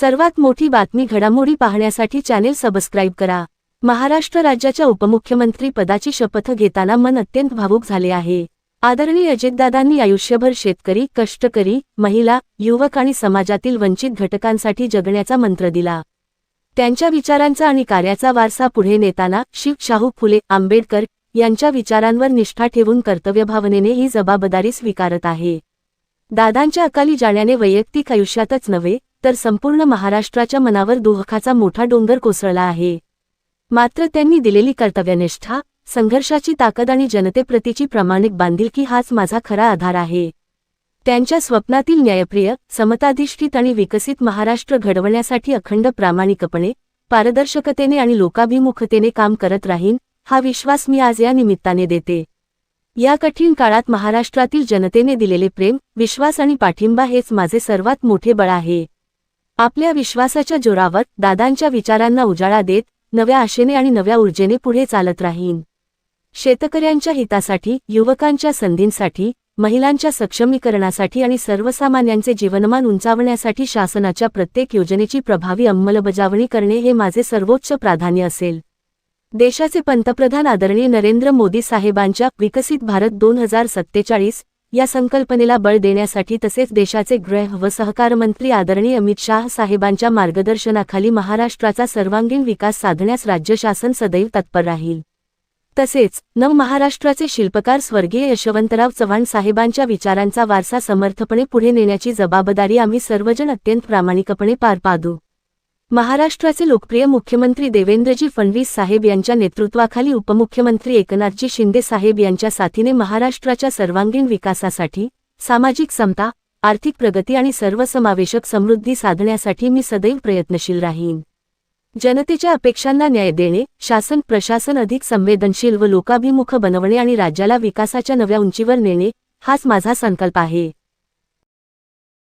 सर्वात मोठी बातमी घडामोडी पाहण्यासाठी चॅनेल सबस्क्राईब करा। महाराष्ट्र राज्याच्या उपमुख्यमंत्री पदाची शपथ घेताना मन अत्यंत भावुक झाले आहे। आदरणीय अजितदादांनी आयुष्यभर शेतकरी, कष्टकरी, महिला, युवक आणि समाजातील वंचित घटकांसाठी जगण्याचा मंत्र दिला। त्यांच्या विचारांचा आणि कार्याचा वारसा पुढे नेताना शाहू फुले आंबेडकर यांच्या विचारांवर निष्ठा ठेवून कर्तव्यभावनेने ही जबाबदारी स्वीकारत आहे। दादांच्या अकाली जाण्याने वैयक्तिक आयुष्यातच नव्हे तर संपूर्ण महाराष्ट्राच्या मनावर दुःखाचा मोठा डोंगर कोसळला आहे। मात्र त्यांनी दिलेली कर्तव्यनिष्ठा, संघर्षाची ताकद आणि जनतेप्रतीची प्रामाणिक बांधिलकी हाच माझा खरा आधार आहे। त्यांच्या स्वप्नातील न्यायप्रिय, समताधिष्ठित आणि विकसित महाराष्ट्र घडवण्यासाठी अखंड प्रामाणिकपणे, पारदर्शकतेने आणि लोकाभिमुखतेने काम करत राहीन, हा विश्वास मी आज या निमित्ताने देते। या कठीण काळात महाराष्ट्रातील जनतेने दिलेले प्रेम, विश्वास आणि पाठिंबा हेच माझे सर्वात मोठे बळ आहे। आपल्या विश्वासाच्या जोरावर दादांच्या विचारांना उजाळा देत नव्या आशेने आणि नव्या ऊर्जेने पुढे चालत राहीन। शेतकऱ्यांच्या हितासाठी, युवकांच्या संधींसाठी, महिलांच्या सक्षमीकरणासाठी आणि सर्वसामान्यांचे जीवनमान उंचावण्यासाठी शासनाच्या प्रत्येक योजनेची प्रभावी अंमलबजावणी करणे हे माझे सर्वोच्च प्राधान्य असेल। देशाचे पंतप्रधान आदरणीय नरेंद्र मोदी साहेबांच्या विकसित भारत 2047 या संकल्पनेला बळ देण्यासाठी तसेच देशाचे गृह व सहकार मंत्री आदरणीय अमित शाह साहेबांच्या मार्गदर्शनाखाली महाराष्ट्राचा सर्वांगीण विकास साधण्यास राज्य शासन सदैव तत्पर राहील। तसेच महाराष्ट्राचे शिल्पकार स्वर्गीय यशवंतराव चव्हाण साहेबांच्या विचारांचा वारसा समर्थपणे पुढे नेण्याची जबाबदारी आम्ही सर्वजण अत्यंत प्रामाणिकपणे पार पाडू। महाराष्ट्राचे लोकप्रिय मुख्यमंत्री देवेंद्रजी फडणवीस साहेब यांच्या नेतृत्वाखाली उपमुख्यमंत्री एकनाथजी शिंदे साहेब यांच्या साथीने महाराष्ट्राच्या सर्वांगीण विकासासाठी, सामाजिक समता, आर्थिक प्रगती आणि सर्वसमावेशक समृद्धी साधण्यासाठी मी सदैव प्रयत्नशील राहीन। जनतेच्या अपेक्षांना न्याय देणे, शासन प्रशासन अधिक संवेदनशील व लोकाभिमुख बनवणे आणि राज्याला विकासाच्या नव्या उंचीवर नेणे हाच माझा संकल्प आहे।